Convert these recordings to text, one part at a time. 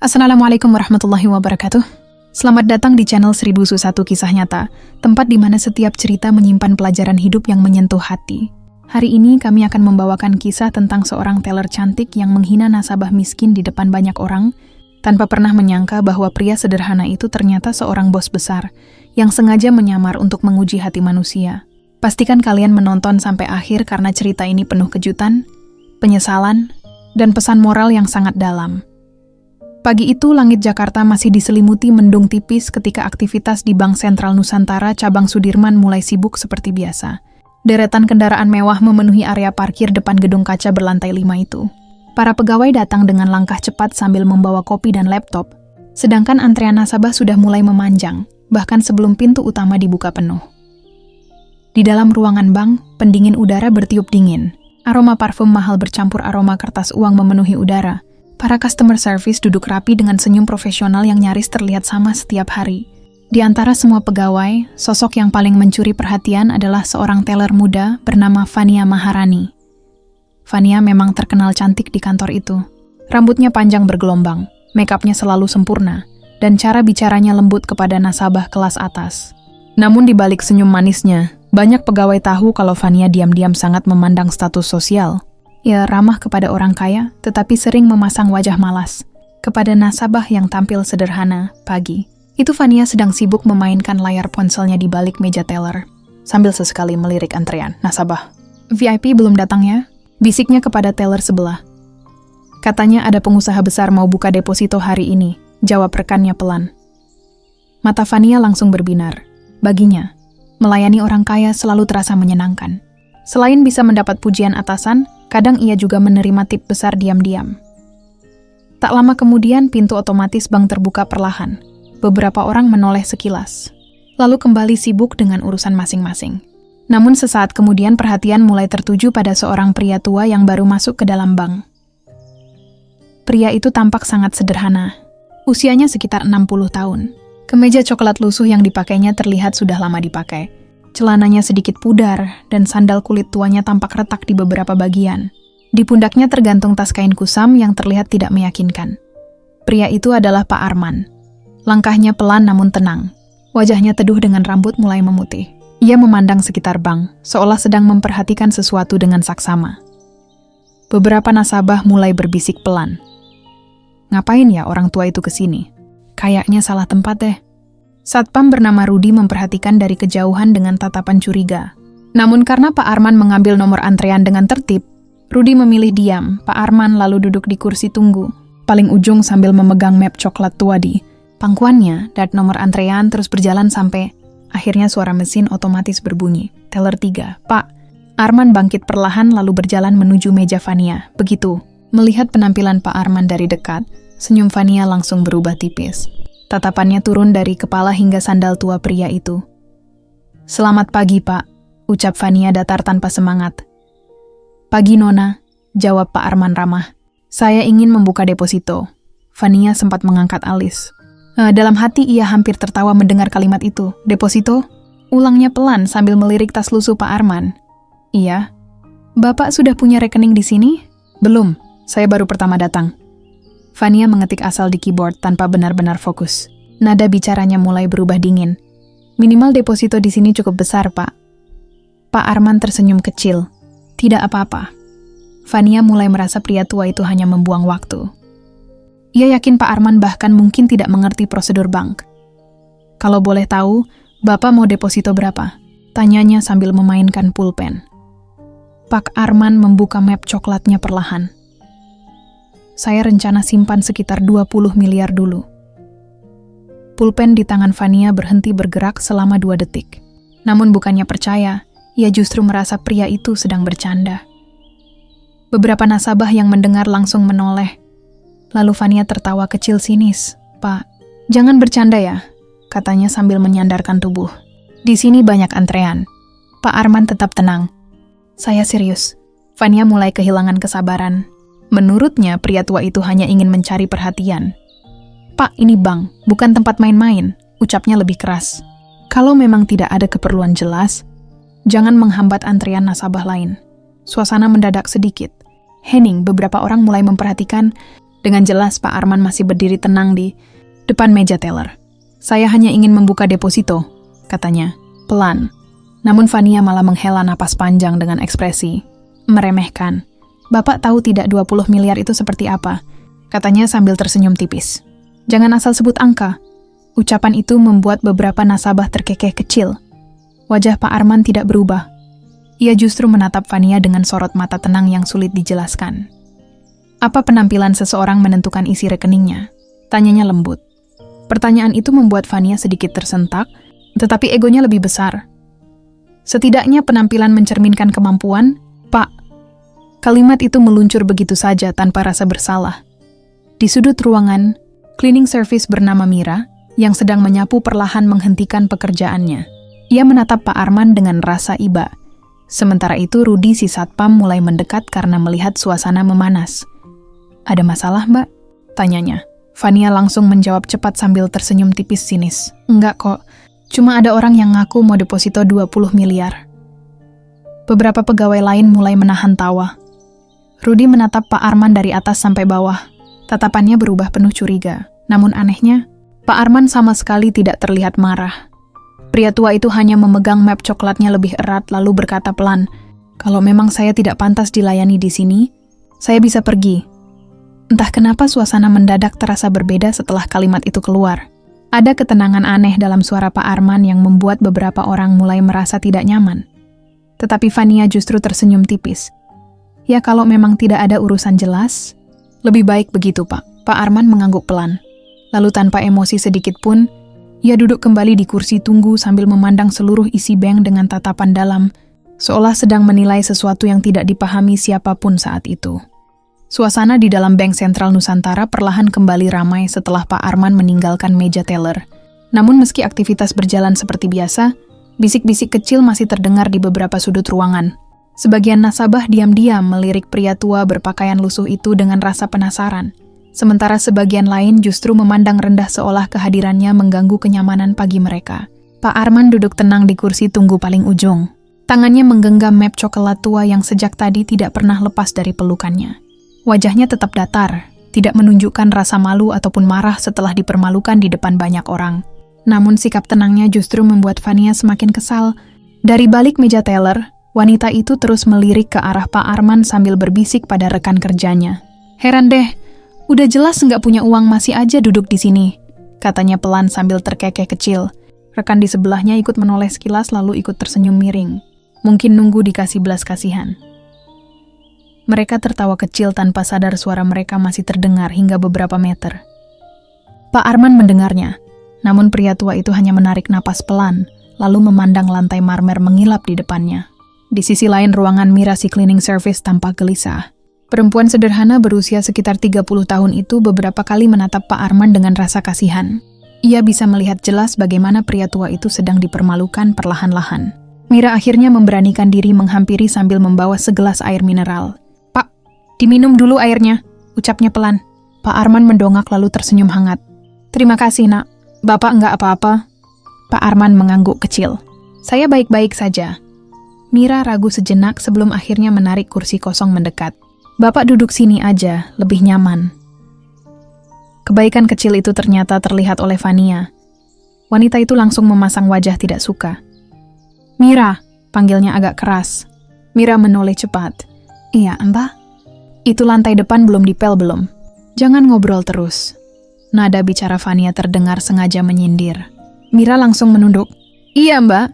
Assalamualaikum warahmatullahi wabarakatuh. Selamat datang di channel 1001 Kisah Nyata, tempat di mana setiap cerita menyimpan pelajaran hidup yang menyentuh hati. Hari ini kami akan membawakan kisah tentang seorang teller cantik yang menghina nasabah miskin di depan banyak orang, tanpa pernah menyangka bahwa pria sederhana itu ternyata seorang bos besar, yang sengaja menyamar untuk menguji hati manusia. Pastikan kalian menonton sampai akhir karena cerita ini penuh kejutan, penyesalan, dan pesan moral yang sangat dalam. Pagi itu, langit Jakarta masih diselimuti mendung tipis ketika aktivitas di Bank Sentral Nusantara cabang Sudirman mulai sibuk seperti biasa. Deretan kendaraan mewah memenuhi area parkir depan gedung kaca berlantai 5 itu. Para pegawai datang dengan langkah cepat sambil membawa kopi dan laptop, sedangkan antrean nasabah sudah mulai memanjang, bahkan sebelum pintu utama dibuka penuh. Di dalam ruangan bank, pendingin udara bertiup dingin. Aroma parfum mahal bercampur aroma kertas uang memenuhi udara. Para customer service duduk rapi dengan senyum profesional yang nyaris terlihat sama setiap hari. Di antara semua pegawai, sosok yang paling mencuri perhatian adalah seorang teller muda bernama Fania Maharani. Fania memang terkenal cantik di kantor itu. Rambutnya panjang bergelombang, make-upnya selalu sempurna, dan cara bicaranya lembut kepada nasabah kelas atas. Namun di balik senyum manisnya, banyak pegawai tahu kalau Fania diam-diam sangat memandang status sosial. Ia ramah kepada orang kaya, tetapi sering memasang wajah malas kepada nasabah yang tampil sederhana. Pagi itu Fania sedang sibuk memainkan layar ponselnya di balik meja teller, sambil sesekali melirik antrean nasabah. "VIP belum datang ya?" bisiknya kepada teller sebelah. "Katanya ada pengusaha besar mau buka deposito hari ini," jawab rekannya pelan. Mata Fania langsung berbinar. Baginya, melayani orang kaya selalu terasa menyenangkan. Selain bisa mendapat pujian atasan, kadang ia juga menerima tip besar diam-diam. Tak lama kemudian, pintu otomatis bank terbuka perlahan. Beberapa orang menoleh sekilas, lalu kembali sibuk dengan urusan masing-masing. Namun sesaat kemudian perhatian mulai tertuju pada seorang pria tua yang baru masuk ke dalam bank. Pria itu tampak sangat sederhana. Usianya sekitar 60 tahun. Kemeja coklat lusuh yang dipakainya terlihat sudah lama dipakai. Celananya sedikit pudar, dan sandal kulit tuanya tampak retak di beberapa bagian. Di pundaknya tergantung tas kain kusam yang terlihat tidak meyakinkan. Pria itu adalah Pak Arman. Langkahnya pelan namun tenang. Wajahnya teduh dengan rambut mulai memutih. Ia memandang sekitar bank, seolah sedang memperhatikan sesuatu dengan saksama. Beberapa nasabah mulai berbisik pelan. "Ngapain ya orang tua itu kesini? Kayaknya salah tempat deh." Satpam bernama Rudi memperhatikan dari kejauhan dengan tatapan curiga. Namun karena Pak Arman mengambil nomor antrean dengan tertib, Rudi memilih diam. Pak Arman lalu duduk di kursi tunggu, paling ujung sambil memegang map coklat tua di pangkuannya, dan nomor antrean terus berjalan sampai akhirnya suara mesin otomatis berbunyi. Teller 3, "Pak." Arman bangkit perlahan lalu berjalan menuju meja Fania. Begitu melihat penampilan Pak Arman dari dekat, senyum Fania langsung berubah tipis. Tatapannya turun dari kepala hingga sandal tua pria itu. "Selamat pagi, Pak," ucap Fania datar tanpa semangat. "Pagi, Nona," jawab Pak Arman ramah. "Saya ingin membuka deposito." Fania sempat mengangkat alis. Dalam hati ia hampir tertawa mendengar kalimat itu. "Deposito?" Ulangnya pelan sambil melirik tas lusuh Pak Arman. "Iya." "Bapak sudah punya rekening di sini?" "Belum, saya baru pertama datang." Fania mengetik asal di keyboard tanpa benar-benar fokus. Nada bicaranya mulai berubah dingin. "Minimal deposito di sini cukup besar, Pak." Pak Arman tersenyum kecil. "Tidak apa-apa." Fania mulai merasa pria tua itu hanya membuang waktu. Ia yakin Pak Arman bahkan mungkin tidak mengerti prosedur bank. "Kalau boleh tahu, Bapak mau deposito berapa?" tanyanya sambil memainkan pulpen. Pak Arman membuka map coklatnya perlahan. "Saya rencana simpan sekitar 20 miliar dulu." Pulpen di tangan Fania berhenti bergerak selama 2 detik. Namun bukannya percaya, ia justru merasa pria itu sedang bercanda. Beberapa nasabah yang mendengar langsung menoleh. Lalu Fania tertawa kecil sinis. "Pak, jangan bercanda ya," katanya sambil menyandarkan tubuh. "Di sini banyak antrean." Pak Arman tetap tenang. "Saya serius." Fania mulai kehilangan kesabaran. Menurutnya, pria tua itu hanya ingin mencari perhatian. "Pak, ini bank, bukan tempat main-main," ucapnya lebih keras. "Kalau memang tidak ada keperluan jelas, jangan menghambat antrean nasabah lain." Suasana mendadak sedikit. Hening, beberapa orang mulai memperhatikan, Dengan jelas Pak Arman masih berdiri tenang di depan meja teller. "Saya hanya ingin membuka deposito," katanya, pelan. Namun Fania malah menghela napas panjang dengan ekspresi meremehkan. "Bapak tahu tidak 20 miliar itu seperti apa?" katanya sambil tersenyum tipis. "Jangan asal sebut angka." Ucapan itu membuat beberapa nasabah terkekeh kecil. Wajah Pak Arman tidak berubah. Ia justru menatap Fania dengan sorot mata tenang yang sulit dijelaskan. "Apa penampilan seseorang menentukan isi rekeningnya?" tanyanya lembut. Pertanyaan itu membuat Fania sedikit tersentak, tetapi egonya lebih besar. "Setidaknya penampilan mencerminkan kemampuan, Pak." Kalimat itu meluncur begitu saja tanpa rasa bersalah. Di sudut ruangan, cleaning service bernama Mira, yang sedang menyapu perlahan menghentikan pekerjaannya. Ia menatap Pak Arman dengan rasa iba. Sementara itu Rudi si satpam mulai mendekat karena melihat suasana memanas. "Ada masalah, Mbak?" tanyanya. Fania langsung menjawab cepat sambil tersenyum tipis sinis. "Enggak kok, cuma ada orang yang ngaku mau deposito 20 miliar. Beberapa pegawai lain mulai menahan tawa. Rudi menatap Pak Arman dari atas sampai bawah. Tatapannya berubah penuh curiga. Namun anehnya, Pak Arman sama sekali tidak terlihat marah. Pria tua itu hanya memegang map coklatnya lebih erat lalu berkata pelan, "Kalau memang saya tidak pantas dilayani di sini, saya bisa pergi." Entah kenapa suasana mendadak terasa berbeda setelah kalimat itu keluar. Ada ketenangan aneh dalam suara Pak Arman yang membuat beberapa orang mulai merasa tidak nyaman. Tetapi Fania justru tersenyum tipis. "Ya kalau memang tidak ada urusan jelas, lebih baik begitu Pak." Pak Arman mengangguk pelan. Lalu tanpa emosi sedikit pun, ia duduk kembali di kursi tunggu sambil memandang seluruh isi bank dengan tatapan dalam, seolah sedang menilai sesuatu yang tidak dipahami siapapun saat itu. Suasana di dalam Bank Sentral Nusantara perlahan kembali ramai setelah Pak Arman meninggalkan meja teller. Namun meski aktivitas berjalan seperti biasa, bisik-bisik kecil masih terdengar di beberapa sudut ruangan. Sebagian nasabah diam-diam melirik pria tua berpakaian lusuh itu dengan rasa penasaran. Sementara sebagian lain justru memandang rendah seolah kehadirannya mengganggu kenyamanan pagi mereka. Pak Arman duduk tenang di kursi tunggu paling ujung. Tangannya menggenggam map coklat tua yang sejak tadi tidak pernah lepas dari pelukannya. Wajahnya tetap datar, tidak menunjukkan rasa malu ataupun marah setelah dipermalukan di depan banyak orang. Namun sikap tenangnya justru membuat Fania semakin kesal. Dari balik meja teller, wanita itu terus melirik ke arah Pak Arman sambil berbisik pada rekan kerjanya. "Heran deh, udah jelas nggak punya uang masih aja duduk di sini," katanya pelan sambil terkekeh kecil. Rekan di sebelahnya ikut menoleh sekilas lalu ikut tersenyum miring. Mungkin nunggu dikasih belas kasihan. Mereka tertawa kecil tanpa sadar suara mereka masih terdengar hingga beberapa meter. Pak Arman mendengarnya, namun pria tua itu hanya menarik napas pelan, lalu memandang lantai marmer mengilap di depannya. Di sisi lain ruangan Mira si cleaning service tampak gelisah. Perempuan sederhana berusia sekitar 30 tahun itu beberapa kali menatap Pak Arman dengan rasa kasihan. Ia bisa melihat jelas bagaimana pria tua itu sedang dipermalukan perlahan-lahan. Mira akhirnya memberanikan diri menghampiri sambil membawa segelas air mineral. "Diminum dulu airnya," ucapnya pelan. Pak Arman mendongak lalu tersenyum hangat. "Terima kasih, Nak. Bapak enggak apa-apa." Pak Arman mengangguk kecil. "Saya baik-baik saja." Mira ragu sejenak sebelum akhirnya menarik kursi kosong mendekat. "Bapak duduk sini aja, lebih nyaman." Kebaikan kecil itu ternyata terlihat oleh Fania. Wanita itu langsung memasang wajah tidak suka. "Mira," panggilnya agak keras. Mira menoleh cepat. "Iya, Mbak?" "Itu lantai depan belum dipel belum? Jangan ngobrol terus." Nada bicara Fania terdengar sengaja menyindir. Mira langsung menunduk. "Iya, Mbak."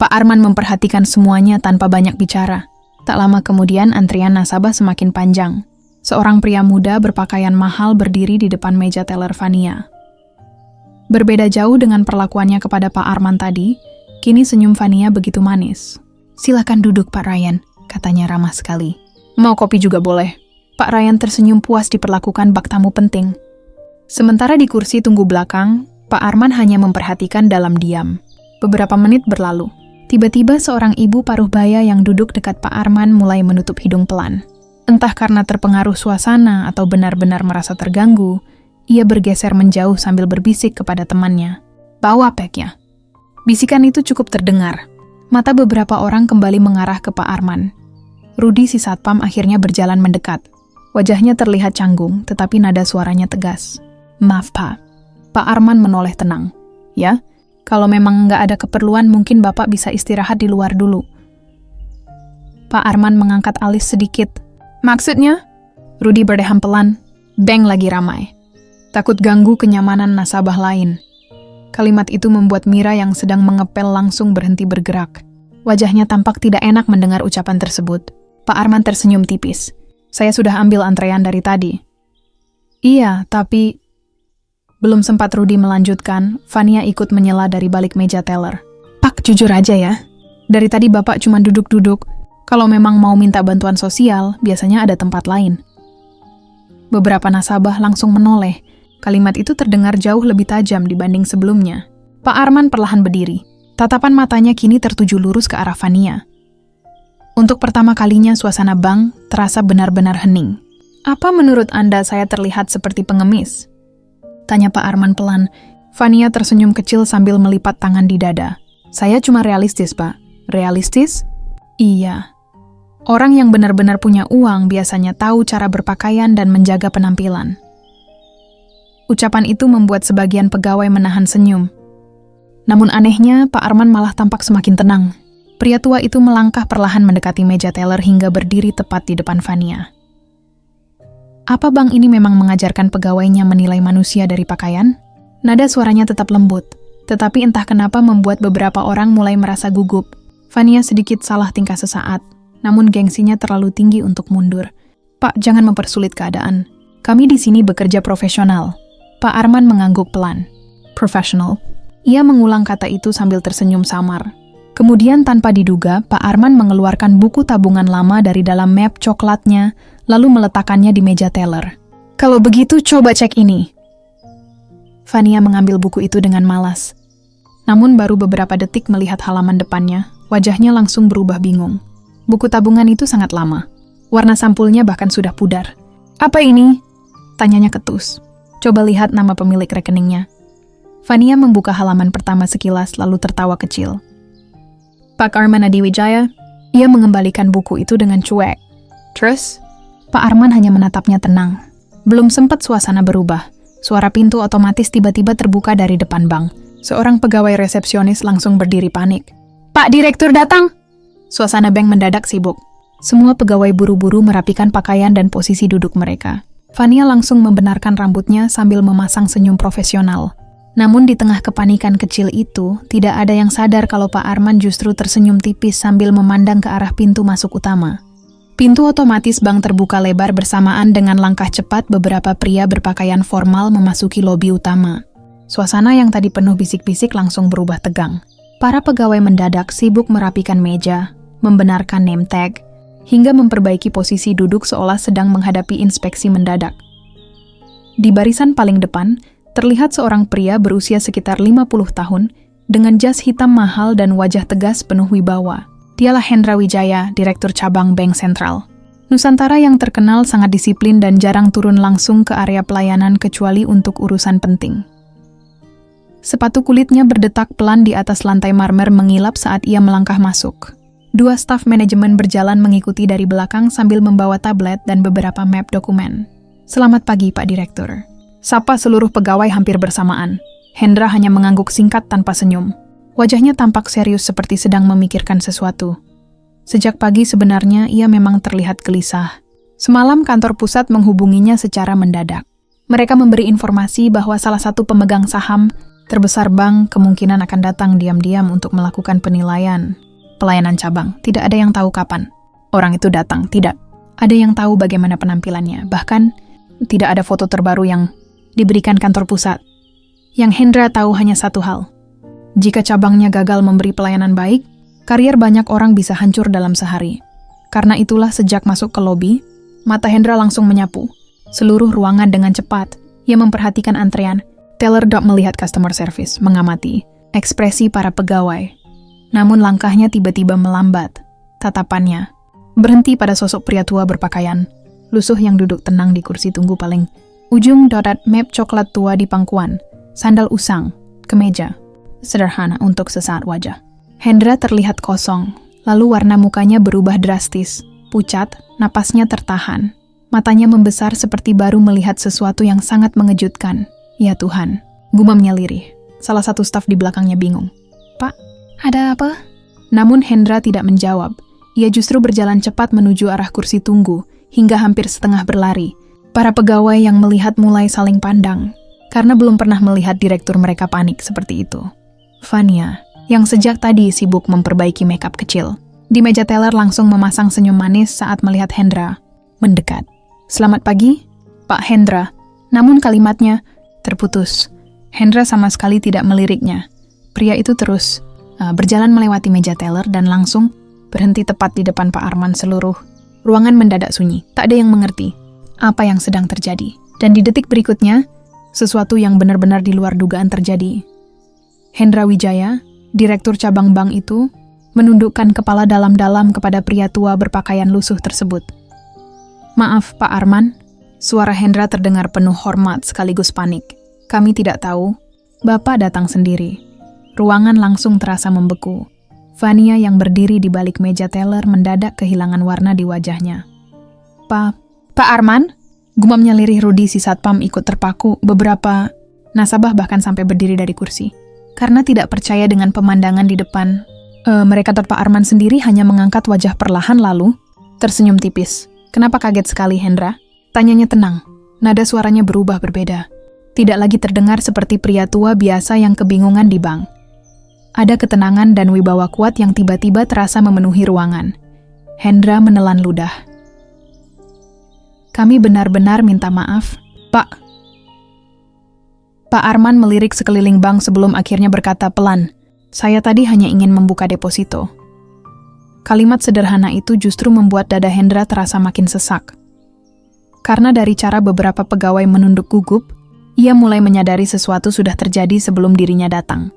Pak Arman memperhatikan semuanya tanpa banyak bicara. Tak lama kemudian antrian nasabah semakin panjang. Seorang pria muda berpakaian mahal berdiri di depan meja teller Fania. Berbeda jauh dengan perlakuannya kepada Pak Arman tadi, kini senyum Fania begitu manis. "Silakan duduk, Pak Ryan," katanya ramah sekali. "Mau kopi juga boleh." Pak Ryan tersenyum puas diperlakukan bak tamu penting. Sementara di kursi tunggu belakang, Pak Arman hanya memperhatikan dalam diam. Beberapa menit berlalu. Tiba-tiba seorang ibu paruh baya yang duduk dekat Pak Arman mulai menutup hidung pelan. Entah karena terpengaruh suasana atau benar-benar merasa terganggu, ia bergeser menjauh sambil berbisik kepada temannya. "Bawa peknya." Bisikan itu cukup terdengar. Mata beberapa orang kembali mengarah ke Pak Arman. Rudi si satpam akhirnya berjalan mendekat. Wajahnya terlihat canggung, tetapi nada suaranya tegas. Maaf, Pak. Pak Arman menoleh tenang. Ya, kalau memang nggak ada keperluan, mungkin Bapak bisa istirahat di luar dulu. Pak Arman mengangkat alis sedikit. Maksudnya? Rudy berdeham pelan. Bank lagi ramai. Takut ganggu kenyamanan nasabah lain. Kalimat itu membuat Mira yang sedang mengepel langsung berhenti bergerak. Wajahnya tampak tidak enak mendengar ucapan tersebut. Pak Arman tersenyum tipis. Saya sudah ambil antrean dari tadi. Iya, tapi... Belum sempat Rudy melanjutkan, Fania ikut menyela dari balik meja teller. Pak, jujur aja ya. Dari tadi Bapak cuma duduk-duduk. Kalau memang mau minta bantuan sosial, biasanya ada tempat lain. Beberapa nasabah langsung menoleh. Kalimat itu terdengar jauh lebih tajam dibanding sebelumnya. Pak Arman perlahan berdiri. Tatapan matanya kini tertuju lurus ke arah Fania. Untuk pertama kalinya suasana bank terasa benar-benar hening. Apa menurut Anda saya terlihat seperti pengemis? Tanya Pak Arman pelan. Fania tersenyum kecil sambil melipat tangan di dada. Saya cuma realistis, Pak. Realistis? Iya. Orang yang benar-benar punya uang biasanya tahu cara berpakaian dan menjaga penampilan. Ucapan itu membuat sebagian pegawai menahan senyum. Namun anehnya, Pak Arman malah tampak semakin tenang. Pria tua itu melangkah perlahan mendekati meja teller hingga berdiri tepat di depan Fania. Apa bank ini memang mengajarkan pegawainya menilai manusia dari pakaian? Nada suaranya tetap lembut, tetapi entah kenapa membuat beberapa orang mulai merasa gugup. Fania sedikit salah tingkah sesaat, namun gengsinya terlalu tinggi untuk mundur. Pak, jangan mempersulit keadaan. Kami di sini bekerja profesional. Pak Arman mengangguk pelan. Professional. Ia mengulang kata itu sambil tersenyum samar. Kemudian tanpa diduga, Pak Arman mengeluarkan buku tabungan lama dari dalam map coklatnya, lalu meletakkannya di meja teller. Kalau begitu, coba cek ini. Fania mengambil buku itu dengan malas. Namun baru beberapa detik melihat halaman depannya, wajahnya langsung berubah bingung. Buku tabungan itu sangat lama. Warna sampulnya bahkan sudah pudar. Apa ini? Tanyanya ketus. Coba lihat nama pemilik rekeningnya. Fania membuka halaman pertama sekilas lalu tertawa kecil. Pak Arman Adiwijaya, ia mengembalikan buku itu dengan cuek. Terus? Pak Arman hanya menatapnya tenang. Belum sempat suasana berubah. Suara pintu otomatis tiba-tiba terbuka dari depan bank. Seorang pegawai resepsionis langsung berdiri panik. Pak Direktur datang! Suasana bank mendadak sibuk. Semua pegawai buru-buru merapikan pakaian dan posisi duduk mereka. Fania langsung membenarkan rambutnya sambil memasang senyum profesional. Namun di tengah kepanikan kecil itu, tidak ada yang sadar kalau Pak Arman justru tersenyum tipis sambil memandang ke arah pintu masuk utama. Pintu otomatis bank terbuka lebar bersamaan dengan langkah cepat beberapa pria berpakaian formal memasuki lobi utama. Suasana yang tadi penuh bisik-bisik langsung berubah tegang. Para pegawai mendadak sibuk merapikan meja, membenarkan name tag, hingga memperbaiki posisi duduk seolah sedang menghadapi inspeksi mendadak. Di barisan paling depan, terlihat seorang pria berusia sekitar 50 tahun dengan jas hitam mahal dan wajah tegas penuh wibawa. Dialah Hendra Wijaya, Direktur Cabang Bank Sentral. Nusantara yang terkenal sangat disiplin dan jarang turun langsung ke area pelayanan kecuali untuk urusan penting. Sepatu kulitnya berdetak pelan di atas lantai marmer mengilap saat ia melangkah masuk. Dua staf manajemen berjalan mengikuti dari belakang sambil membawa tablet dan beberapa map dokumen. Selamat pagi, Pak Direktur. Sapa seluruh pegawai hampir bersamaan. Hendra hanya mengangguk singkat tanpa senyum. Wajahnya tampak serius seperti sedang memikirkan sesuatu. Sejak pagi sebenarnya ia memang terlihat gelisah. Semalam kantor pusat menghubunginya secara mendadak. Mereka memberi informasi bahwa salah satu pemegang saham terbesar bank kemungkinan akan datang diam-diam untuk melakukan penilaian pelayanan cabang. Tidak ada yang tahu kapan orang itu datang, tidak. Ada yang tahu bagaimana penampilannya. Bahkan tidak ada foto terbaru yang diberikan kantor pusat. Yang Hendra tahu hanya satu hal. Jika cabangnya gagal memberi pelayanan baik, karier banyak orang bisa hancur dalam sehari. Karena itulah sejak masuk ke lobi, mata Hendra langsung menyapu seluruh ruangan dengan cepat. Ia memperhatikan antrean. Teller Dok melihat customer service, mengamati ekspresi para pegawai. Namun langkahnya tiba-tiba melambat. Tatapannya berhenti pada sosok pria tua berpakaian lusuh yang duduk tenang di kursi tunggu paling ujung. Map coklat tua di pangkuan, sandal usang, kemeja sederhana untuk sesaat wajah. Hendra terlihat kosong, lalu warna mukanya berubah drastis, pucat, napasnya tertahan. Matanya membesar seperti baru melihat sesuatu yang sangat mengejutkan. Ya Tuhan, gumamnya lirih. Salah satu staf di belakangnya bingung. Pak, ada apa? Namun Hendra tidak menjawab. Ia justru berjalan cepat menuju arah kursi tunggu, hingga hampir setengah berlari. Para pegawai yang melihat mulai saling pandang, karena belum pernah melihat direktur mereka panik seperti itu. Vania, yang sejak tadi sibuk memperbaiki makeup kecil, di meja teller langsung memasang senyum manis saat melihat Hendra mendekat. Selamat pagi, Pak Hendra. Namun kalimatnya terputus. Hendra sama sekali tidak meliriknya. Pria itu terus berjalan melewati meja teller dan langsung berhenti tepat di depan Pak Arman. Seluruh ruangan mendadak sunyi. Tak ada yang mengerti apa yang sedang terjadi. Dan di detik berikutnya, sesuatu yang benar-benar di luar dugaan terjadi. Hendra Wijaya, direktur cabang bank itu, menundukkan kepala dalam-dalam kepada pria tua berpakaian lusuh tersebut. Maaf, Pak Arman. Suara Hendra terdengar penuh hormat sekaligus panik. Kami tidak tahu. Bapak datang sendiri. Ruangan langsung terasa membeku. Vania yang berdiri di balik meja teller mendadak kehilangan warna di wajahnya. Pak Arman? Gumamnya lirih Rudi si satpam ikut terpaku. Beberapa nasabah bahkan sampai berdiri dari kursi. Karena tidak percaya dengan pemandangan di depan. Mereka Pak Arman sendiri hanya mengangkat wajah perlahan lalu tersenyum tipis. Kenapa kaget sekali, Hendra? Tanyanya tenang. Nada suaranya berubah berbeda. Tidak lagi terdengar seperti pria tua biasa yang kebingungan di bank. Ada ketenangan dan wibawa kuat yang tiba-tiba terasa memenuhi ruangan. Hendra menelan ludah. Kami benar-benar minta maaf, Pak. Pak Arman melirik sekeliling bank sebelum akhirnya berkata pelan, saya tadi hanya ingin membuka deposito. Kalimat sederhana itu justru membuat dada Hendra terasa makin sesak. Karena dari cara beberapa pegawai menunduk gugup, ia mulai menyadari sesuatu sudah terjadi sebelum dirinya datang.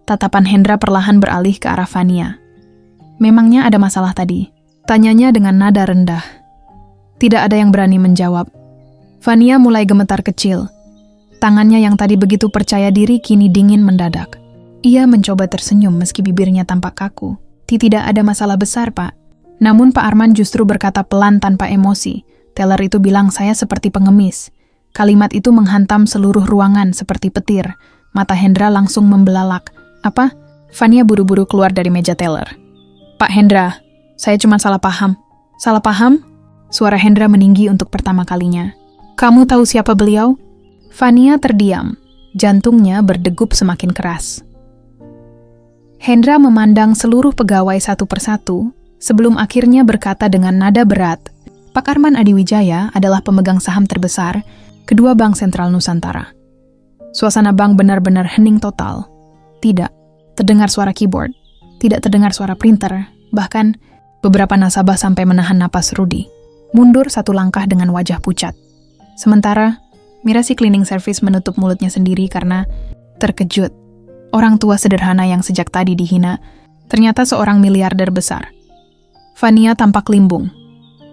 Tatapan Hendra perlahan beralih ke arah Vania. Memangnya ada masalah tadi? Tanyanya dengan nada rendah. Tidak ada yang berani menjawab. Vania mulai gemetar kecil. Tangannya yang tadi begitu percaya diri kini dingin mendadak. Ia mencoba tersenyum meski bibirnya tampak kaku. Tidak ada masalah besar, Pak. Namun Pak Arman justru berkata pelan tanpa emosi. Teller itu bilang saya seperti pengemis. Kalimat itu menghantam seluruh ruangan seperti petir. Mata Hendra langsung membelalak. Apa? Vania buru-buru keluar dari meja teller. Pak Hendra, saya cuma salah paham. Salah paham? Suara Hendra meninggi untuk pertama kalinya. Kamu tahu siapa beliau? Vania terdiam. Jantungnya berdegup semakin keras. Hendra memandang seluruh pegawai satu persatu, sebelum akhirnya berkata dengan nada berat, Pak Arman Adiwijaya adalah pemegang saham terbesar kedua Bank Sentral Nusantara. Suasana bank benar-benar hening total. Tidak terdengar suara keyboard, tidak terdengar suara printer, bahkan beberapa nasabah sampai menahan napas Rudi. Mundur satu langkah dengan wajah pucat. Sementara, Mirasi Cleaning Service menutup mulutnya sendiri karena terkejut. Orang tua sederhana yang sejak tadi dihina, ternyata seorang miliarder besar. Vania tampak limbung.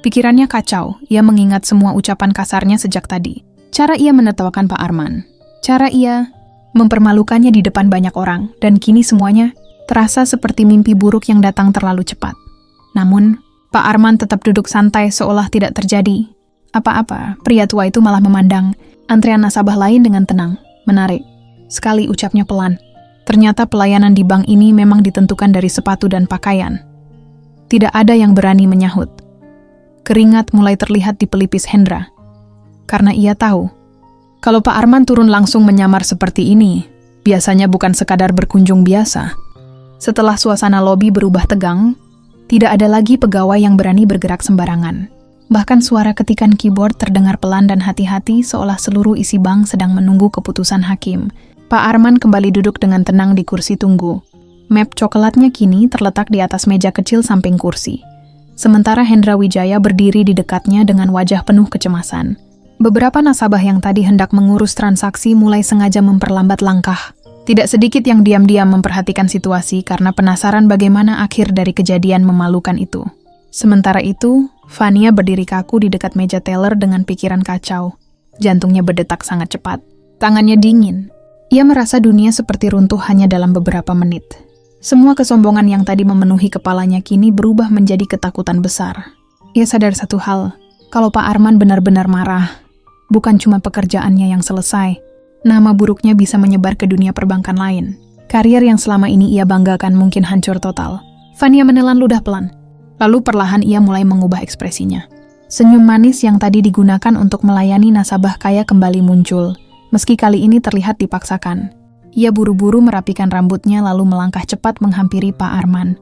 Pikirannya kacau, ia mengingat semua ucapan kasarnya sejak tadi. Cara ia menertawakan Pak Arman. Cara ia mempermalukannya di depan banyak orang, dan kini semuanya terasa seperti mimpi buruk yang datang terlalu cepat. Namun, Pak Arman tetap duduk santai seolah tidak terjadi apa-apa. Pria tua itu malah memandang antrean nasabah lain dengan tenang, menarik. Sekali ucapnya pelan. Ternyata pelayanan di bank ini memang ditentukan dari sepatu dan pakaian. Tidak ada yang berani menyahut. Keringat mulai terlihat di pelipis Hendra. Karena ia tahu, kalau Pak Arman turun langsung menyamar seperti ini, biasanya bukan sekadar berkunjung biasa. Setelah suasana lobi berubah tegang, tidak ada lagi pegawai yang berani bergerak sembarangan. Bahkan suara ketikan keyboard terdengar pelan dan hati-hati seolah seluruh isi bank sedang menunggu keputusan hakim. Pak Arman kembali duduk dengan tenang di kursi tunggu. Map coklatnya kini terletak di atas meja kecil samping kursi. Sementara Hendra Wijaya berdiri di dekatnya dengan wajah penuh kecemasan. Beberapa nasabah yang tadi hendak mengurus transaksi mulai sengaja memperlambat langkah. Tidak sedikit yang diam-diam memperhatikan situasi karena penasaran bagaimana akhir dari kejadian memalukan itu. Sementara itu, Vania berdiri kaku di dekat meja teller dengan pikiran kacau. Jantungnya berdetak sangat cepat. Tangannya dingin. Ia merasa dunia seperti runtuh hanya dalam beberapa menit. Semua kesombongan yang tadi memenuhi kepalanya kini berubah menjadi ketakutan besar. Ia sadar satu hal, Kalau Pak Arman benar-benar marah, bukan cuma pekerjaannya yang selesai, nama buruknya bisa menyebar ke dunia perbankan lain. Karier yang selama ini ia banggakan mungkin hancur total. Fania menelan ludah pelan. Lalu perlahan ia mulai mengubah ekspresinya. Senyum manis yang tadi digunakan untuk melayani nasabah kaya kembali muncul, meski kali ini terlihat dipaksakan. Ia buru-buru merapikan rambutnya lalu melangkah cepat menghampiri Pak Arman.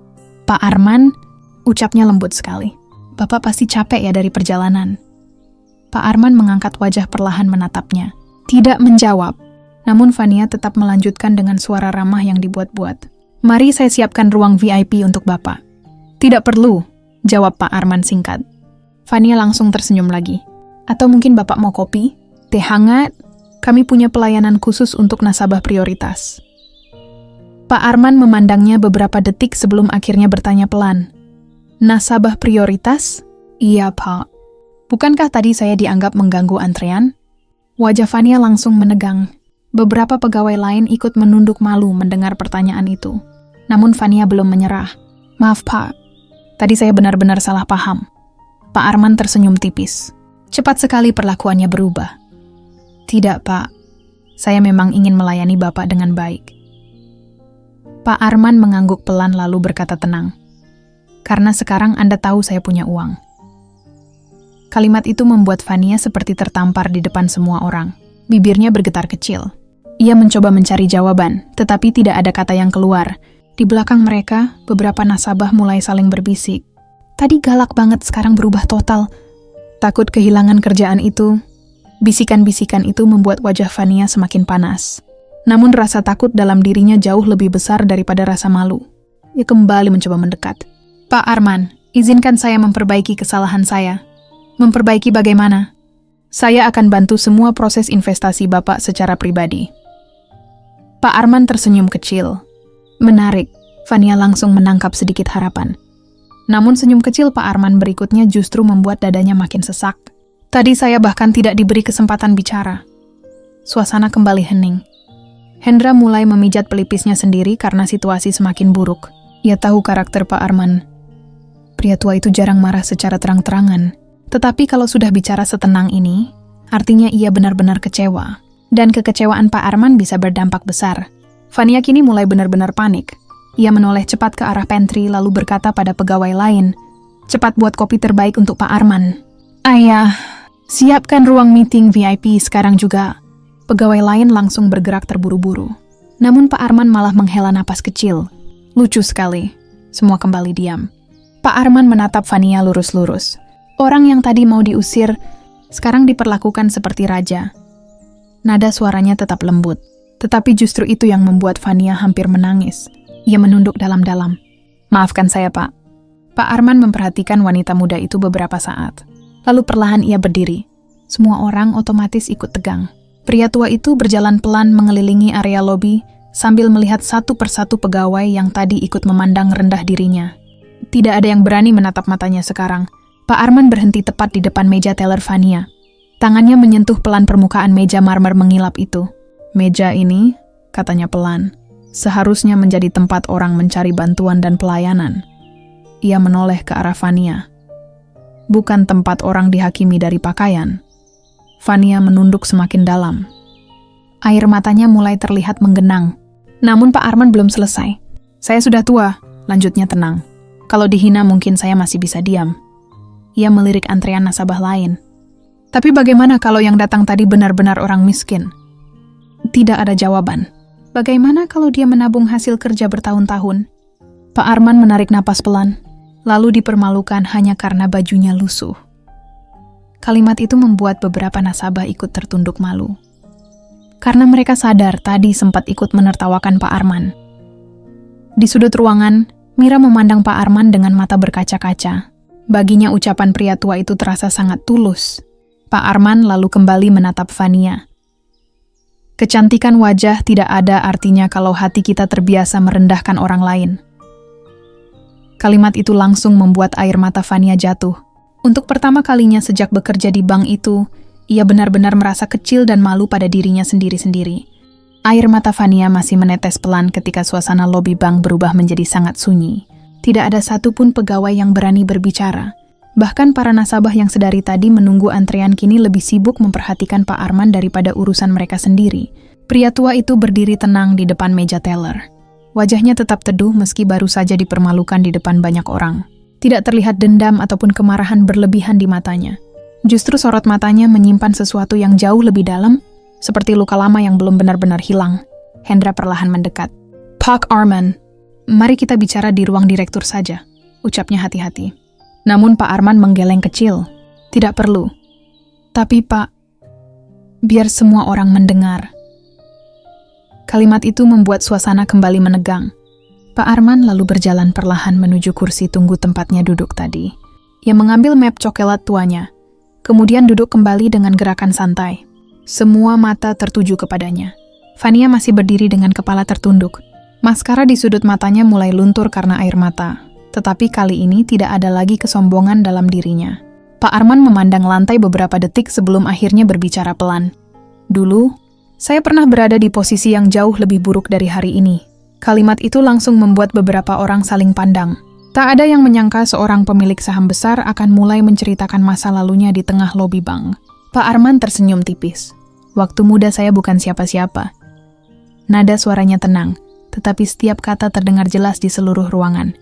Pak Arman, ucapnya lembut sekali. Bapak pasti capek ya dari perjalanan. Pak Arman mengangkat wajah perlahan menatapnya. Tidak menjawab, namun Fania tetap melanjutkan dengan suara ramah yang dibuat-buat. Mari saya siapkan ruang VIP untuk Bapak. Tidak perlu, jawab Pak Arman singkat. Fania langsung tersenyum lagi. Atau mungkin Bapak mau kopi? Teh hangat? Kami punya pelayanan khusus untuk nasabah prioritas. Pak Arman memandangnya beberapa detik sebelum akhirnya bertanya pelan. Nasabah prioritas? Iya, Pak. Bukankah tadi saya dianggap mengganggu antrean? Wajah Fania langsung menegang. Beberapa pegawai lain ikut menunduk malu mendengar pertanyaan itu. Namun Fania belum menyerah. Maaf, Pak. Tadi saya benar-benar salah paham. Pak Arman tersenyum tipis. Cepat sekali perlakuannya berubah. Tidak, Pak. Saya memang ingin melayani Bapak dengan baik. Pak Arman mengangguk pelan lalu berkata tenang. Karena sekarang Anda tahu saya punya uang. Kalimat itu membuat Fania seperti tertampar di depan semua orang. Bibirnya bergetar kecil. Ia mencoba mencari jawaban, tetapi tidak ada kata yang keluar. Di belakang mereka, beberapa nasabah mulai saling berbisik. Tadi galak banget, sekarang berubah total. Takut kehilangan kerjaan itu. Bisikan-bisikan itu membuat wajah Fania semakin panas. Namun rasa takut dalam dirinya jauh lebih besar daripada rasa malu. Ia kembali mencoba mendekat. Pak Arman, izinkan saya memperbaiki kesalahan saya. Memperbaiki bagaimana? Saya akan bantu semua proses investasi Bapak secara pribadi. Pak Arman tersenyum kecil. Menarik, Fania langsung menangkap sedikit harapan. Namun senyum kecil Pak Arman berikutnya justru membuat dadanya makin sesak. Tadi saya bahkan tidak diberi kesempatan bicara. Suasana kembali hening. Hendra mulai memijat pelipisnya sendiri karena situasi semakin buruk. Ia tahu karakter Pak Arman. Pria tua itu jarang marah secara terang-terangan. Tetapi kalau sudah bicara setenang ini, artinya ia benar-benar kecewa. Dan kekecewaan Pak Arman bisa berdampak besar. Fania kini mulai benar-benar panik. Ia menoleh cepat ke arah pantry lalu berkata pada pegawai lain, cepat buat kopi terbaik untuk Pak Arman. Ayah, siapkan ruang meeting VIP sekarang juga. Pegawai lain langsung bergerak terburu-buru. Namun Pak Arman malah menghela napas kecil. Lucu sekali. Semua kembali diam. Pak Arman menatap Fania lurus-lurus. Orang yang tadi mau diusir, sekarang diperlakukan seperti raja. Nada suaranya tetap lembut. Tetapi justru itu yang membuat Fania hampir menangis. Ia menunduk dalam-dalam. Maafkan saya, Pak. Pak Arman memperhatikan wanita muda itu beberapa saat. Lalu perlahan ia berdiri. Semua orang otomatis ikut tegang. Pria tua itu berjalan pelan mengelilingi area lobi sambil melihat satu persatu pegawai yang tadi ikut memandang rendah dirinya. Tidak ada yang berani menatap matanya sekarang. Pak Arman berhenti tepat di depan meja teller Fania. Tangannya menyentuh pelan permukaan meja marmer mengilap itu. Meja ini, katanya pelan, seharusnya menjadi tempat orang mencari bantuan dan pelayanan. Ia menoleh ke arah Fania. Bukan tempat orang dihakimi dari pakaian. Fania menunduk semakin dalam. Air matanya mulai terlihat menggenang. Namun Pak Arman belum selesai. Saya sudah tua, lanjutnya tenang. Kalau dihina mungkin saya masih bisa diam. Ia melirik antrean nasabah lain. Tapi bagaimana kalau yang datang tadi benar-benar orang miskin? Tidak ada jawaban. Bagaimana kalau dia menabung hasil kerja bertahun-tahun? Pak Arman menarik napas pelan, lalu dipermalukan hanya karena bajunya lusuh. Kalimat itu membuat beberapa nasabah ikut tertunduk malu. Karena mereka sadar tadi sempat ikut menertawakan Pak Arman. Di sudut ruangan, Mira memandang Pak Arman dengan mata berkaca-kaca. Baginya ucapan pria tua itu terasa sangat tulus. Pak Arman lalu kembali menatap Fania. Kecantikan wajah tidak ada artinya kalau hati kita terbiasa merendahkan orang lain. Kalimat itu langsung membuat air mata Fania jatuh. Untuk pertama kalinya sejak bekerja di bank itu, ia benar-benar merasa kecil dan malu pada dirinya sendiri-sendiri. Air mata Fania masih menetes pelan ketika suasana lobi bank berubah menjadi sangat sunyi. Tidak ada satupun pegawai yang berani berbicara. Bahkan para nasabah yang sedari tadi menunggu antrean kini lebih sibuk memperhatikan Pak Arman daripada urusan mereka sendiri. Pria tua itu berdiri tenang di depan meja teller. Wajahnya tetap teduh meski baru saja dipermalukan di depan banyak orang. Tidak terlihat dendam ataupun kemarahan berlebihan di matanya. Justru sorot matanya menyimpan sesuatu yang jauh lebih dalam, seperti luka lama yang belum benar-benar hilang. Hendra perlahan mendekat. "Pak Arman, mari kita bicara di ruang direktur saja," ucapnya hati-hati. Namun Pak Arman menggeleng kecil. "Tidak perlu." "Tapi Pak, biar semua orang mendengar." Kalimat itu membuat suasana kembali menegang. Pak Arman lalu berjalan perlahan menuju kursi tunggu tempatnya duduk tadi. Ia mengambil map coklat tuanya, kemudian duduk kembali dengan gerakan santai. Semua mata tertuju kepadanya. Fania masih berdiri dengan kepala tertunduk. Maskara di sudut matanya mulai luntur karena air mata. Tetapi kali ini tidak ada lagi kesombongan dalam dirinya. Pak Arman memandang lantai beberapa detik sebelum akhirnya berbicara pelan. "Dulu, saya pernah berada di posisi yang jauh lebih buruk dari hari ini." Kalimat itu langsung membuat beberapa orang saling pandang. Tak ada yang menyangka seorang pemilik saham besar akan mulai menceritakan masa lalunya di tengah lobi bank. Pak Arman tersenyum tipis. "Waktu muda saya bukan siapa-siapa." Nada suaranya tenang, tetapi setiap kata terdengar jelas di seluruh ruangan.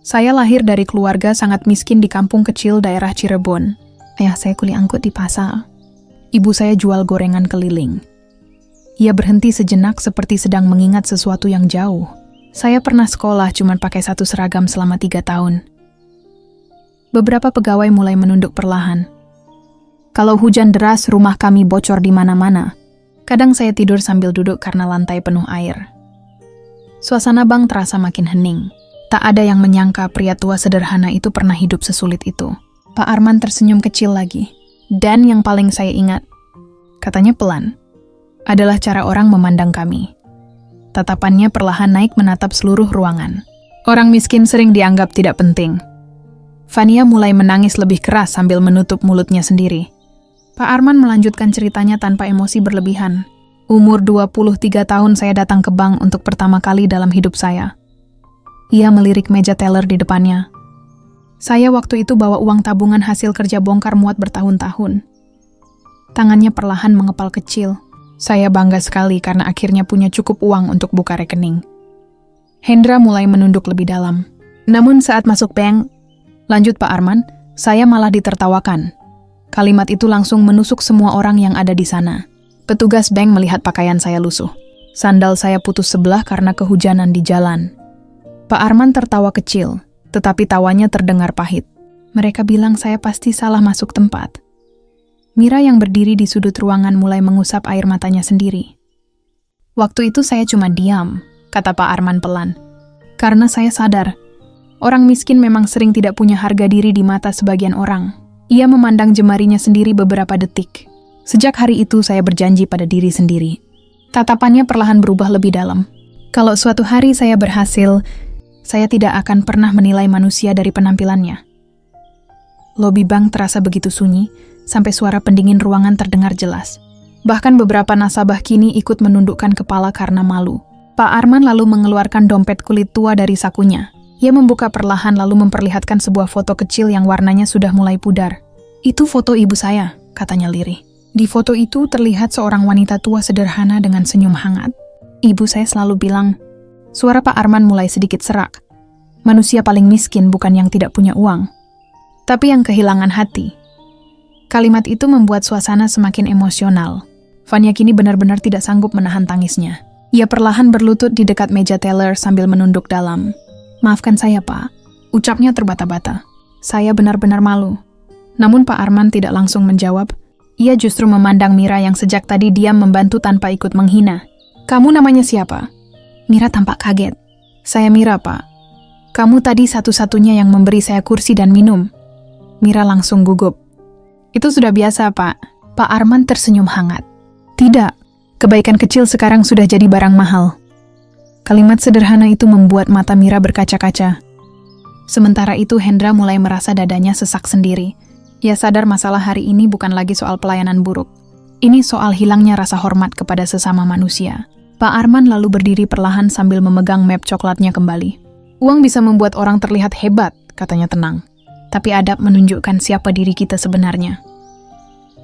"Saya lahir dari keluarga sangat miskin di kampung kecil daerah Cirebon. Ayah saya kuli angkut di pasar. Ibu saya jual gorengan keliling." Ia berhenti sejenak seperti sedang mengingat sesuatu yang jauh. "Saya pernah sekolah cuma pakai satu seragam selama 3 tahun. Beberapa pegawai mulai menunduk perlahan. Kalau hujan deras, rumah kami bocor di mana-mana. Kadang saya tidur sambil duduk karena lantai penuh air." Suasana bank terasa makin hening. Tak ada yang menyangka pria tua sederhana itu pernah hidup sesulit itu. Pak Arman tersenyum kecil lagi. "Dan yang paling saya ingat," katanya pelan, "adalah cara orang memandang kami." Tatapannya perlahan naik menatap seluruh ruangan. "Orang miskin sering dianggap tidak penting." Fania mulai menangis lebih keras sambil menutup mulutnya sendiri. Pak Arman melanjutkan ceritanya tanpa emosi berlebihan. "Umur 23 tahun saya datang ke bank untuk pertama kali dalam hidup saya." Ia melirik meja teller di depannya. "Saya waktu itu bawa uang tabungan hasil kerja bongkar muat bertahun-tahun." Tangannya perlahan mengepal kecil. "Saya bangga sekali karena akhirnya punya cukup uang untuk buka rekening." Hendra mulai menunduk lebih dalam. "Namun saat masuk bank," lanjut Pak Arman, "saya malah ditertawakan." Kalimat itu langsung menusuk semua orang yang ada di sana. Petugas bank melihat pakaian saya lusuh. Sandal saya putus sebelah karena kehujanan di jalan. Pak Arman tertawa kecil, tetapi tawanya terdengar pahit. "Mereka bilang saya pasti salah masuk tempat." Mira yang berdiri di sudut ruangan mulai mengusap air matanya sendiri. "Waktu itu saya cuma diam," kata Pak Arman pelan. "Karena saya sadar, orang miskin memang sering tidak punya harga diri di mata sebagian orang." Ia memandang jemarinya sendiri beberapa detik. "Sejak hari itu saya berjanji pada diri sendiri." Tatapannya perlahan berubah lebih dalam. "Kalau suatu hari saya berhasil, saya tidak akan pernah menilai manusia dari penampilannya." Lobi bank terasa begitu sunyi, sampai suara pendingin ruangan terdengar jelas. Bahkan beberapa nasabah kini ikut menundukkan kepala karena malu. Pak Arman lalu mengeluarkan dompet kulit tua dari sakunya. Ia membuka perlahan lalu memperlihatkan sebuah foto kecil yang warnanya sudah mulai pudar. "Itu foto ibu saya," katanya lirih. Di foto itu terlihat seorang wanita tua sederhana dengan senyum hangat. "Ibu saya selalu bilang," suara Pak Arman mulai sedikit serak, "manusia paling miskin bukan yang tidak punya uang, tapi yang kehilangan hati." Kalimat itu membuat suasana semakin emosional. Fania kini benar-benar tidak sanggup menahan tangisnya. Ia perlahan berlutut di dekat meja teller sambil menunduk dalam. "Maafkan saya, Pak," ucapnya terbata-bata. "Saya benar-benar malu." Namun Pak Arman tidak langsung menjawab. Ia justru memandang Mira yang sejak tadi diam membantu tanpa ikut menghina. "Kamu namanya siapa?" Mira tampak kaget. "Saya Mira, Pak. Kamu tadi satu-satunya yang memberi saya kursi dan minum." Mira langsung gugup. "Itu sudah biasa, Pak." Pak Arman tersenyum hangat. "Tidak, kebaikan kecil sekarang sudah jadi barang mahal." Kalimat sederhana itu membuat mata Mira berkaca-kaca. Sementara itu Hendra mulai merasa dadanya sesak sendiri. Ia sadar masalah hari ini bukan lagi soal pelayanan buruk. Ini soal hilangnya rasa hormat kepada sesama manusia. Pak Arman lalu berdiri perlahan sambil memegang map coklatnya kembali. "Uang bisa membuat orang terlihat hebat," katanya tenang. tapi adab menunjukkan siapa diri kita sebenarnya.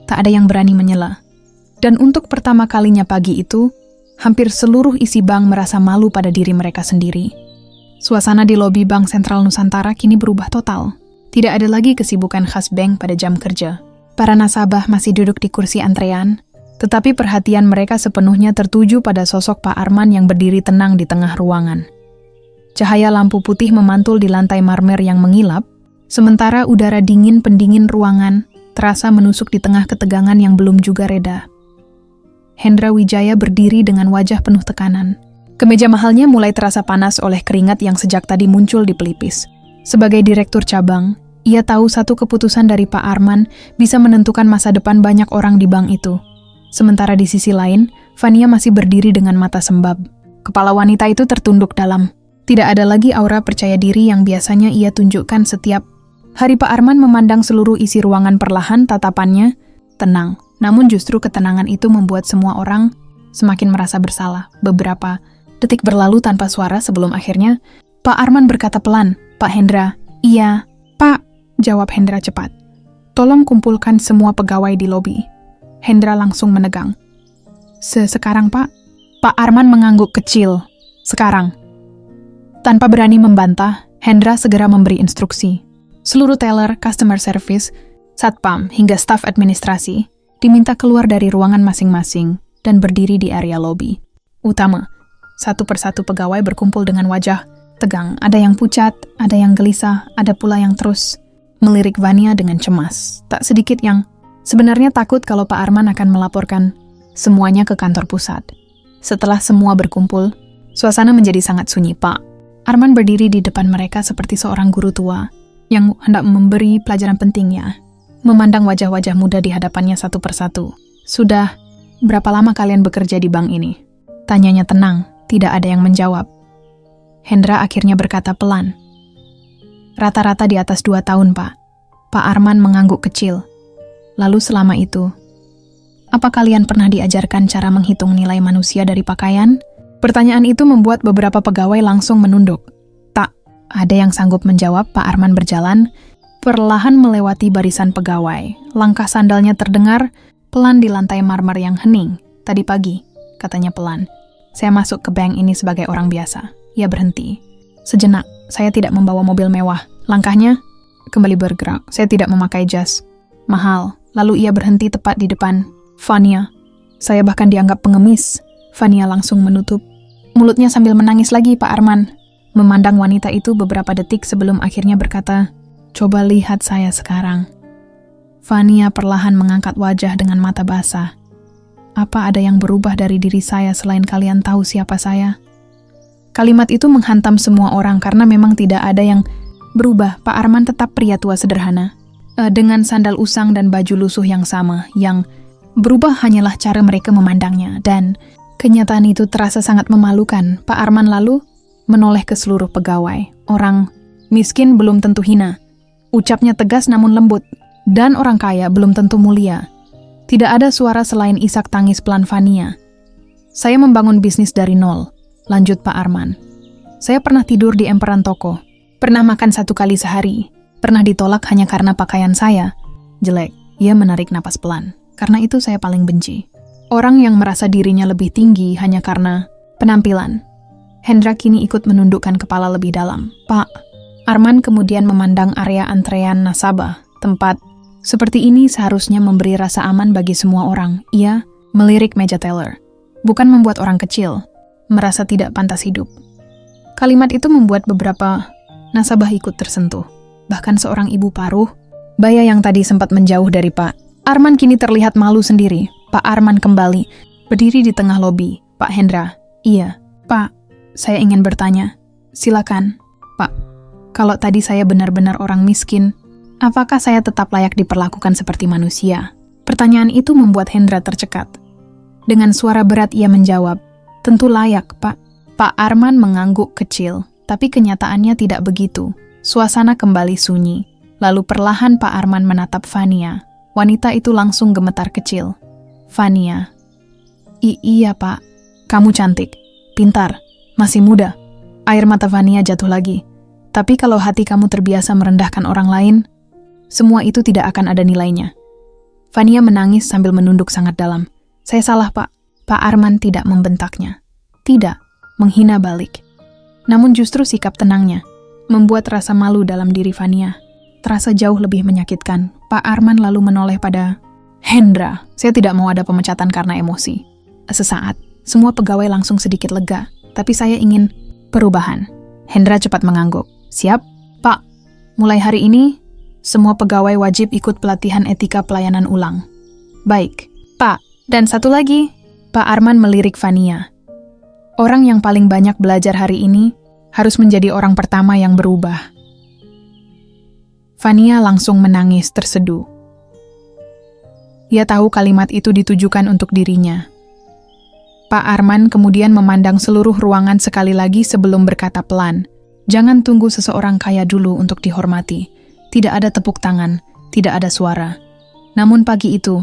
Tak ada yang berani menyela. Dan untuk pertama kalinya pagi itu, hampir seluruh isi bank merasa malu pada diri mereka sendiri. Suasana di lobi Bank Sentral Nusantara kini berubah total. Tidak ada lagi kesibukan khas bank pada jam kerja. Para nasabah masih duduk di kursi antrean, tetapi perhatian mereka sepenuhnya tertuju pada sosok Pak Arman yang berdiri tenang di tengah ruangan. Cahaya lampu putih memantul di lantai marmer yang mengilap, sementara udara dingin pendingin ruangan terasa menusuk di tengah ketegangan yang belum juga reda. Hendra Wijaya berdiri dengan wajah penuh tekanan. Kemeja mahalnya mulai terasa panas oleh keringat yang sejak tadi muncul di pelipis. Sebagai direktur cabang, ia tahu satu keputusan dari Pak Arman bisa menentukan masa depan banyak orang di bank itu. Sementara di sisi lain, Fania masih berdiri dengan mata sembab. Kepala wanita itu tertunduk dalam. Tidak ada lagi aura percaya diri yang biasanya ia tunjukkan setiap hari. Pak Arman memandang seluruh isi ruangan perlahan, tatapannya tenang. Namun justru ketenangan itu membuat semua orang semakin merasa bersalah. Beberapa detik berlalu tanpa suara sebelum akhirnya Pak Arman berkata pelan, "Pak Hendra." "Iya, Pak," jawab Hendra cepat. "Tolong kumpulkan semua pegawai di lobi." Hendra langsung menegang. Sekarang, Pak?" Pak Arman mengangguk kecil. "Sekarang." Tanpa berani membantah, Hendra segera memberi instruksi. Seluruh teller, customer service, satpam, hingga staf administrasi diminta keluar dari ruangan masing-masing dan berdiri di area lobi utama. Satu persatu pegawai berkumpul dengan wajah tegang. Ada yang pucat, ada yang gelisah, ada pula yang terus melirik Vania dengan cemas. Tak sedikit yang sebenarnya takut kalau Pak Arman akan melaporkan semuanya ke kantor pusat. Setelah semua berkumpul, suasana menjadi sangat sunyi. Pak Arman berdiri di depan mereka seperti seorang guru tua yang hendak memberi pelajaran pentingnya. Memandang wajah-wajah muda di hadapannya satu persatu. "Sudah berapa lama kalian bekerja di bank ini?" Tanyanya tenang, tidak ada yang menjawab. Hendra akhirnya berkata pelan. "Rata-rata di atas 2 tahun, Pak." Pak Arman mengangguk kecil. "Lalu selama itu, apa kalian pernah diajarkan cara menghitung nilai manusia dari pakaian?" Pertanyaan itu membuat beberapa pegawai langsung menunduk. Tak ada yang sanggup menjawab. Pak Arman berjalan perlahan melewati barisan pegawai. Langkah sandalnya terdengar pelan di lantai marmer yang hening. "Tadi pagi," katanya pelan, "saya masuk ke bank ini sebagai orang biasa." Ia berhenti. Sejenak, "Saya tidak membawa mobil mewah." Langkahnya kembali bergerak. "Saya tidak memakai jas mahal." Lalu ia berhenti tepat di depan Fania. "Saya bahkan dianggap pengemis." Fania langsung menutup mulutnya sambil menangis lagi. Pak Arman memandang wanita itu beberapa detik sebelum akhirnya berkata, "Coba lihat saya sekarang." Fania perlahan mengangkat wajah dengan mata basah. "Apa ada yang berubah dari diri saya selain kalian tahu siapa saya?" Kalimat itu menghantam semua orang karena memang tidak ada yang berubah. Pak Arman tetap pria tua sederhana, dengan sandal usang dan baju lusuh yang sama. Yang berubah hanyalah cara mereka memandangnya, dan kenyataan itu terasa sangat memalukan. Pak Arman lalu menoleh ke seluruh pegawai. "Orang miskin belum tentu hina." Ucapnya tegas namun lembut. "Dan orang kaya belum tentu mulia." Tidak ada suara selain isak tangis pelan Fania. "Saya membangun bisnis dari nol," lanjut Pak Arman. "Saya pernah tidur di emperan toko, pernah makan 1 kali sehari, pernah ditolak hanya karena pakaian saya jelek." Ia menarik napas pelan. "Karena itu saya paling benci orang yang merasa dirinya lebih tinggi hanya karena penampilan." Hendra kini ikut menundukkan kepala lebih dalam. Pak Arman kemudian memandang area antrean nasabah. Tempat seperti ini seharusnya memberi rasa aman bagi semua orang. Ia melirik meja teller. Bukan membuat orang kecil merasa tidak pantas hidup. Kalimat itu membuat beberapa nasabah ikut tersentuh. Bahkan seorang ibu paruh, baya yang tadi sempat menjauh dari Pak Arman kini terlihat malu sendiri. Pak Arman kembali berdiri di tengah lobi. "Pak Hendra." "Iya, Pak. Saya ingin bertanya." "Silakan." "Pak, kalau tadi saya benar-benar orang miskin, apakah saya tetap layak diperlakukan seperti manusia?" Pertanyaan itu membuat Hendra tercekat. Dengan suara berat ia menjawab, "Tentu layak, Pak." Pak Arman mengangguk kecil, tapi kenyataannya tidak begitu. Suasana kembali sunyi. Lalu perlahan Pak Arman menatap Fania. Wanita itu langsung gemetar kecil. "Fania." Iya, Pak. Kamu cantik, pintar, masih muda." Air mata Fania jatuh lagi. "Tapi kalau hati kamu terbiasa merendahkan orang lain, semua itu tidak akan ada nilainya. Fania menangis sambil menunduk sangat dalam. Saya salah, Pak. Pak Arman tidak membentaknya. Tidak, menghina balik. Namun justru sikap tenangnya membuat rasa malu dalam diri Fania terasa jauh lebih menyakitkan. Pak Arman lalu menoleh pada Hendra. Saya tidak mau ada pemecatan karena emosi. Sesaat, semua pegawai langsung sedikit lega. Tapi saya ingin perubahan. Hendra cepat mengangguk. Siap, Pak. Mulai hari ini, semua pegawai wajib ikut pelatihan etika pelayanan ulang. Baik, Pak. Dan satu lagi, Pak Arman melirik Fania. Orang yang paling banyak belajar hari ini harus menjadi orang pertama yang berubah. Fania langsung menangis terseduh. Ia tahu kalimat itu ditujukan untuk dirinya. Pak Arman kemudian memandang seluruh ruangan sekali lagi sebelum berkata pelan, "Jangan tunggu seseorang kaya dulu untuk dihormati. Tidak ada tepuk tangan, tidak ada suara." Namun pagi itu,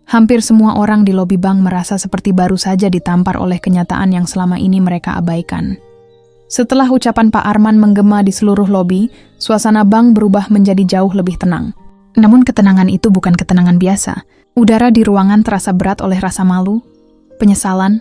hampir semua orang di lobi bank merasa seperti baru saja ditampar oleh kenyataan yang selama ini mereka abaikan. Setelah ucapan Pak Arman menggema di seluruh lobi, suasana bank berubah menjadi jauh lebih tenang. Namun ketenangan itu bukan ketenangan biasa. Udara di ruangan terasa berat oleh rasa malu, penyesalan,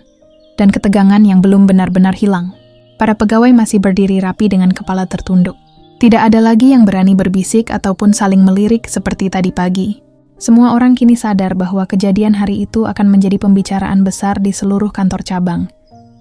dan ketegangan yang belum benar-benar hilang. Para pegawai masih berdiri rapi dengan kepala tertunduk. Tidak ada lagi yang berani berbisik ataupun saling melirik seperti tadi pagi. Semua orang kini sadar bahwa kejadian hari itu akan menjadi pembicaraan besar di seluruh kantor cabang,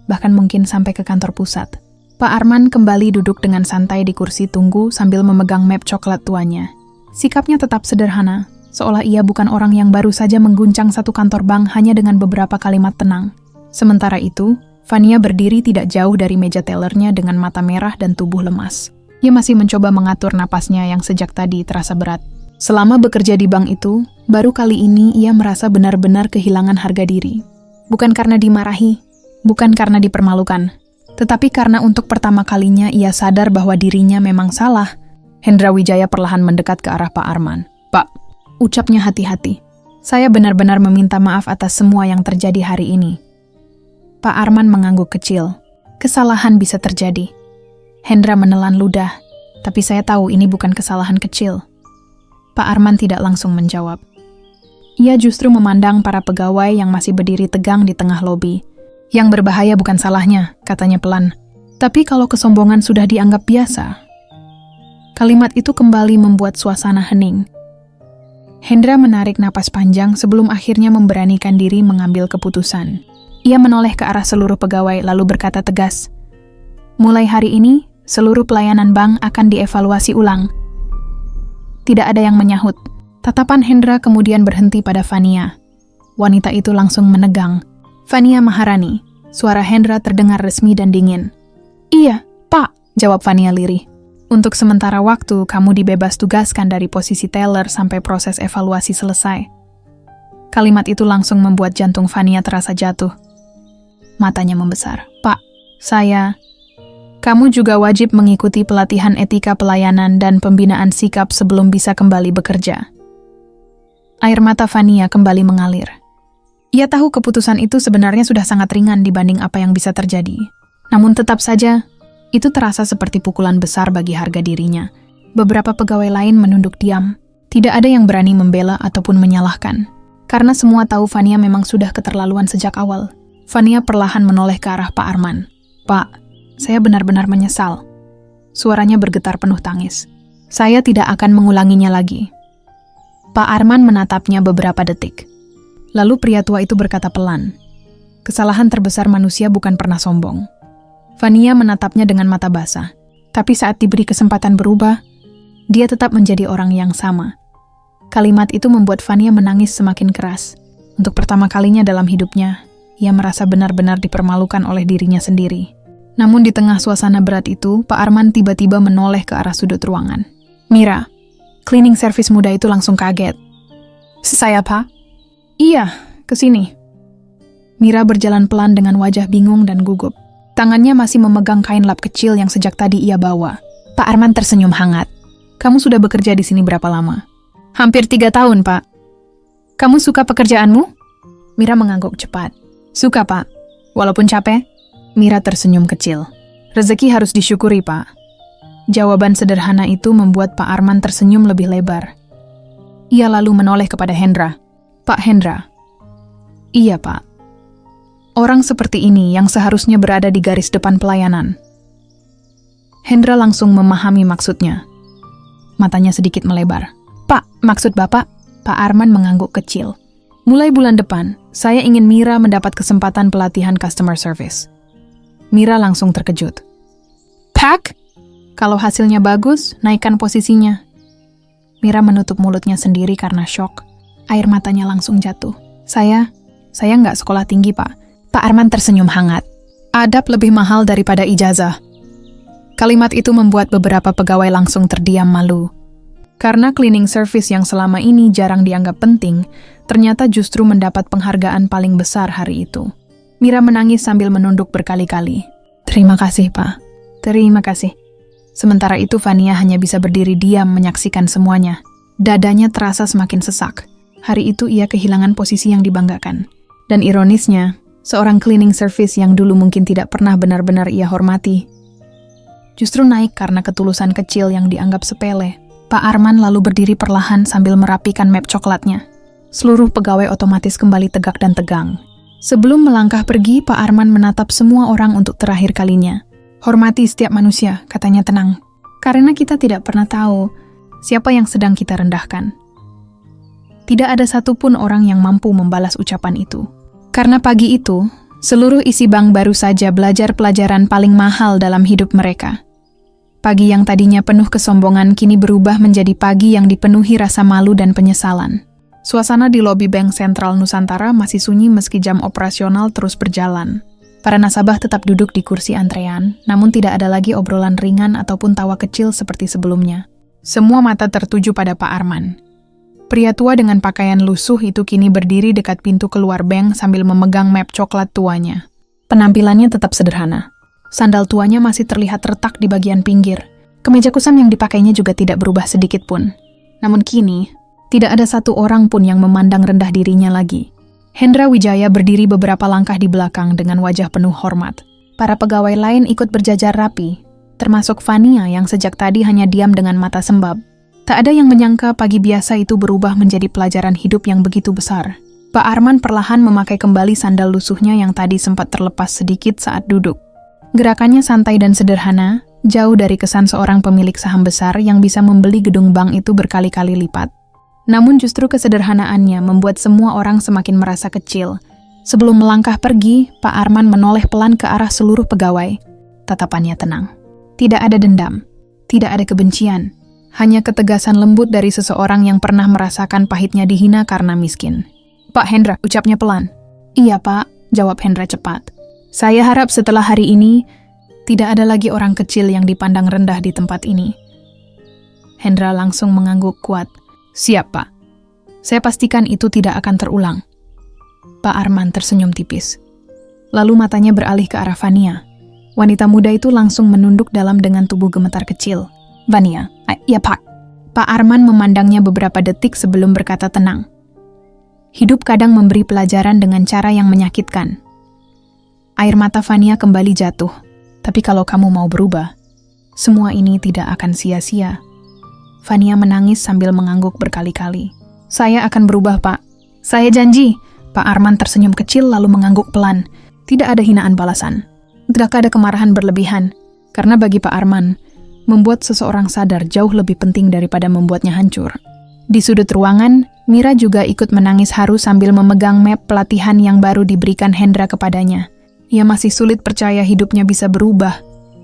bahkan mungkin sampai ke kantor pusat. Pak Arman kembali duduk dengan santai di kursi tunggu sambil memegang map coklat tuanya. Sikapnya tetap sederhana, seolah ia bukan orang yang baru saja mengguncang satu kantor bank hanya dengan beberapa kalimat tenang. Sementara itu, Fania berdiri tidak jauh dari meja tellernya dengan mata merah dan tubuh lemas. Ia masih mencoba mengatur napasnya yang sejak tadi terasa berat. Selama bekerja di bank itu, baru kali ini ia merasa benar-benar kehilangan harga diri. Bukan karena dimarahi, bukan karena dipermalukan, tetapi karena untuk pertama kalinya ia sadar bahwa dirinya memang salah. Hendra Wijaya perlahan mendekat ke arah Pak Arman. "Pak," ucapnya hati-hati, "saya benar-benar meminta maaf atas semua yang terjadi hari ini." Pak Arman mengangguk kecil. "Kesalahan bisa terjadi." Hendra menelan ludah, "Tapi saya tahu ini bukan kesalahan kecil." Pak Arman tidak langsung menjawab. Ia justru memandang para pegawai yang masih berdiri tegang di tengah lobi. "Yang berbahaya bukan salahnya," katanya pelan. "Tapi kalau kesombongan sudah dianggap biasa." Kalimat itu kembali membuat suasana hening. Hendra menarik napas panjang sebelum akhirnya memberanikan diri mengambil keputusan. Ia menoleh ke arah seluruh pegawai lalu berkata tegas, "Mulai hari ini, seluruh pelayanan bank akan dievaluasi ulang." Tidak ada yang menyahut. Tatapan Hendra kemudian berhenti pada Fania. Wanita itu langsung menegang. "Fania Maharani." Suara Hendra terdengar resmi dan dingin. "Iya, Pak," jawab Fania lirih. "Untuk sementara waktu, kamu dibebas tugaskan dari posisi teller sampai proses evaluasi selesai." Kalimat itu langsung membuat jantung Fania terasa jatuh. Matanya membesar. "Pak, saya..." "Kamu juga wajib mengikuti pelatihan etika pelayanan dan pembinaan sikap sebelum bisa kembali bekerja." Air mata Fania kembali mengalir. Ia tahu keputusan itu sebenarnya sudah sangat ringan dibanding apa yang bisa terjadi. Namun tetap saja, itu terasa seperti pukulan besar bagi harga dirinya. Beberapa pegawai lain menunduk diam. Tidak ada yang berani membela ataupun menyalahkan. Karena semua tahu Fania memang sudah keterlaluan sejak awal. Fania perlahan menoleh ke arah Pak Arman. "Pak, saya benar-benar menyesal." Suaranya bergetar penuh tangis. "Saya tidak akan mengulanginya lagi." Pak Arman menatapnya beberapa detik. Lalu pria tua itu berkata pelan, "Kesalahan terbesar manusia bukan pernah sombong." Fania menatapnya dengan mata basah. Tapi saat diberi kesempatan berubah, dia tetap menjadi orang yang sama. Kalimat itu membuat Fania menangis semakin keras. Untuk pertama kalinya dalam hidupnya, ia merasa benar-benar dipermalukan oleh dirinya sendiri. Namun di tengah suasana berat itu, Pak Arman tiba-tiba menoleh ke arah sudut ruangan. "Mira." Cleaning service muda itu langsung kaget. "Saya, Pak?" "Iya, kesini." Mira berjalan pelan dengan wajah bingung dan gugup. Tangannya masih memegang kain lap kecil yang sejak tadi ia bawa. Pak Arman tersenyum hangat. "Kamu sudah bekerja di sini berapa lama?" "Hampir 3 tahun, Pak." "Kamu suka pekerjaanmu?" Mira mengangguk cepat. "Suka, Pak. Walaupun capek." Mira tersenyum kecil. "Rezeki harus disyukuri, Pak." Jawaban sederhana itu membuat Pak Arman tersenyum lebih lebar. Ia lalu menoleh kepada Hendra. Pak Hendra. Iya, Pak. Orang seperti ini yang seharusnya berada di garis depan pelayanan. Hendra langsung memahami maksudnya. Matanya sedikit melebar. Pak, maksud Bapak? Pak Arman mengangguk kecil. Mulai bulan depan, saya ingin Mira mendapat kesempatan pelatihan customer service. Mira langsung terkejut. Pak? Kalau hasilnya bagus, naikkan posisinya. Mira menutup mulutnya sendiri karena syok. Air matanya langsung jatuh. Saya nggak sekolah tinggi, Pak. Pak Arman tersenyum hangat. Adab lebih mahal daripada ijazah. Kalimat itu membuat beberapa pegawai langsung terdiam malu. Karena cleaning service yang selama ini jarang dianggap penting, ternyata justru mendapat penghargaan paling besar hari itu. Mira menangis sambil menunduk berkali-kali. Terima kasih, Pak. Terima kasih. Sementara itu Vania hanya bisa berdiri diam menyaksikan semuanya. Dadanya terasa semakin sesak. Hari itu ia kehilangan posisi yang dibanggakan. Dan ironisnya, seorang cleaning service yang dulu mungkin tidak pernah benar-benar ia hormati, justru naik karena ketulusan kecil yang dianggap sepele. Pak Arman lalu berdiri perlahan sambil merapikan map coklatnya. Seluruh pegawai otomatis kembali tegak dan tegang. Sebelum melangkah pergi, Pak Arman menatap semua orang untuk terakhir kalinya. Hormati setiap manusia, katanya tenang. Karena kita tidak pernah tahu siapa yang sedang kita rendahkan. Tidak ada satupun orang yang mampu membalas ucapan itu. Karena pagi itu, seluruh isi bank baru saja belajar pelajaran paling mahal dalam hidup mereka. Pagi yang tadinya penuh kesombongan kini berubah menjadi pagi yang dipenuhi rasa malu dan penyesalan. Suasana di lobi Bank Sentral Nusantara masih sunyi meski jam operasional terus berjalan. Para nasabah tetap duduk di kursi antrean, namun tidak ada lagi obrolan ringan ataupun tawa kecil seperti sebelumnya. Semua mata tertuju pada Pak Arman. Pria tua dengan pakaian lusuh itu kini berdiri dekat pintu keluar bank sambil memegang map coklat tuanya. Penampilannya tetap sederhana. Sandal tuanya masih terlihat retak di bagian pinggir. Kemeja kusam yang dipakainya juga tidak berubah sedikit pun. Namun kini, tidak ada satu orang pun yang memandang rendah dirinya lagi. Hendra Wijaya berdiri beberapa langkah di belakang dengan wajah penuh hormat. Para pegawai lain ikut berjajar rapi, termasuk Vania yang sejak tadi hanya diam dengan mata sembab. Tak ada yang menyangka pagi biasa itu berubah menjadi pelajaran hidup yang begitu besar. Pak Arman perlahan memakai kembali sandal lusuhnya yang tadi sempat terlepas sedikit saat duduk. Gerakannya santai dan sederhana, jauh dari kesan seorang pemilik saham besar yang bisa membeli gedung bank itu berkali-kali lipat. Namun justru kesederhanaannya membuat semua orang semakin merasa kecil. Sebelum melangkah pergi, Pak Arman menoleh pelan ke arah seluruh pegawai. Tatapannya tenang. Tidak ada dendam, tidak ada kebencian. Hanya ketegasan lembut dari seseorang yang pernah merasakan pahitnya dihina karena miskin. Pak Hendra, ucapnya pelan. Iya, Pak, jawab Hendra cepat. Saya harap setelah hari ini, tidak ada lagi orang kecil yang dipandang rendah di tempat ini. Hendra langsung mengangguk kuat. Siap, Pak. Saya pastikan itu tidak akan terulang. Pak Arman tersenyum tipis. Lalu matanya beralih ke arah Vania. Wanita muda itu langsung menunduk dalam dengan tubuh gemetar kecil. Vania, ya Pak. Pak Arman memandangnya beberapa detik sebelum berkata tenang. Hidup kadang memberi pelajaran dengan cara yang menyakitkan. Air mata Vania kembali jatuh. Tapi kalau kamu mau berubah, semua ini tidak akan sia-sia. Vania menangis sambil mengangguk berkali-kali. Saya akan berubah, Pak. Saya janji. Pak Arman tersenyum kecil lalu mengangguk pelan. Tidak ada hinaan balasan. Tidak ada kemarahan berlebihan. Karena bagi Pak Arman, membuat seseorang sadar jauh lebih penting daripada membuatnya hancur. Di sudut ruangan, Mira juga ikut menangis haru sambil memegang map pelatihan yang baru diberikan Hendra kepadanya. Ia masih sulit percaya hidupnya bisa berubah,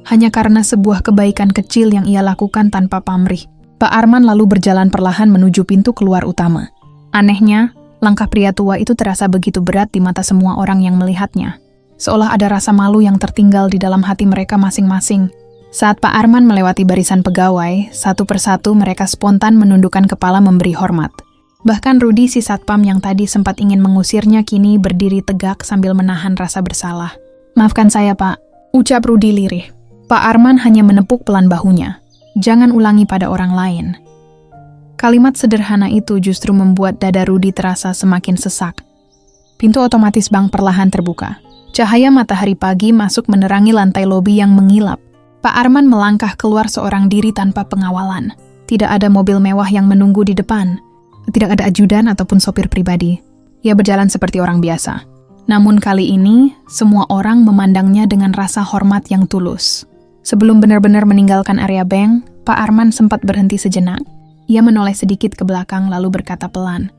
hanya karena sebuah kebaikan kecil yang ia lakukan tanpa pamrih. Pak Arman lalu berjalan perlahan menuju pintu keluar utama. Anehnya, langkah pria tua itu terasa begitu berat di mata semua orang yang melihatnya. Seolah ada rasa malu yang tertinggal di dalam hati mereka masing-masing. Saat Pak Arman melewati barisan pegawai, satu persatu mereka spontan menundukkan kepala memberi hormat. Bahkan Rudi si satpam yang tadi sempat ingin mengusirnya kini berdiri tegak sambil menahan rasa bersalah. Maafkan saya, Pak, ucap Rudi lirih. Pak Arman hanya menepuk pelan bahunya. Jangan ulangi pada orang lain. Kalimat sederhana itu justru membuat dada Rudi terasa semakin sesak. Pintu otomatis bank perlahan terbuka. Cahaya matahari pagi masuk menerangi lantai lobi yang mengilap. Pak Arman melangkah keluar seorang diri tanpa pengawalan. Tidak ada mobil mewah yang menunggu di depan. Tidak ada ajudan ataupun sopir pribadi. Ia berjalan seperti orang biasa. Namun kali ini, semua orang memandangnya dengan rasa hormat yang tulus. Sebelum benar-benar meninggalkan area bank, Pak Arman sempat berhenti sejenak. Ia menoleh sedikit ke belakang lalu berkata pelan,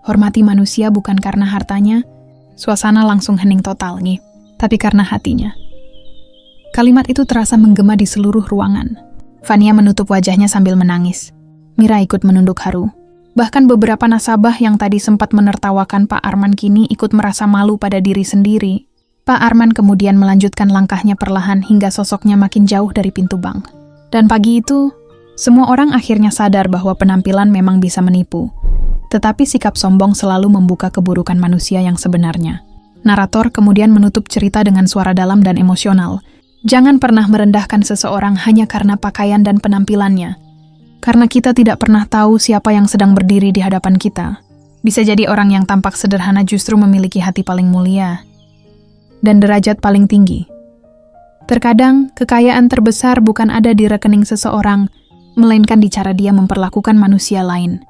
"Hormati manusia bukan karena hartanya." Suasana langsung hening total nih, tapi karena hatinya. Kalimat itu terasa menggema di seluruh ruangan. Fania menutup wajahnya sambil menangis. Mira ikut menunduk haru. Bahkan beberapa nasabah yang tadi sempat menertawakan Pak Arman kini ikut merasa malu pada diri sendiri. Pak Arman kemudian melanjutkan langkahnya perlahan hingga sosoknya makin jauh dari pintu bank. Dan pagi itu, semua orang akhirnya sadar bahwa penampilan memang bisa menipu. Tetapi sikap sombong selalu membuka keburukan manusia yang sebenarnya. Narator kemudian menutup cerita dengan suara dalam dan emosional. Jangan pernah merendahkan seseorang hanya karena pakaian dan penampilannya. Karena kita tidak pernah tahu siapa yang sedang berdiri di hadapan kita. Bisa jadi orang yang tampak sederhana justru memiliki hati paling mulia dan derajat paling tinggi. Terkadang, kekayaan terbesar bukan ada di rekening seseorang, melainkan di cara dia memperlakukan manusia lain.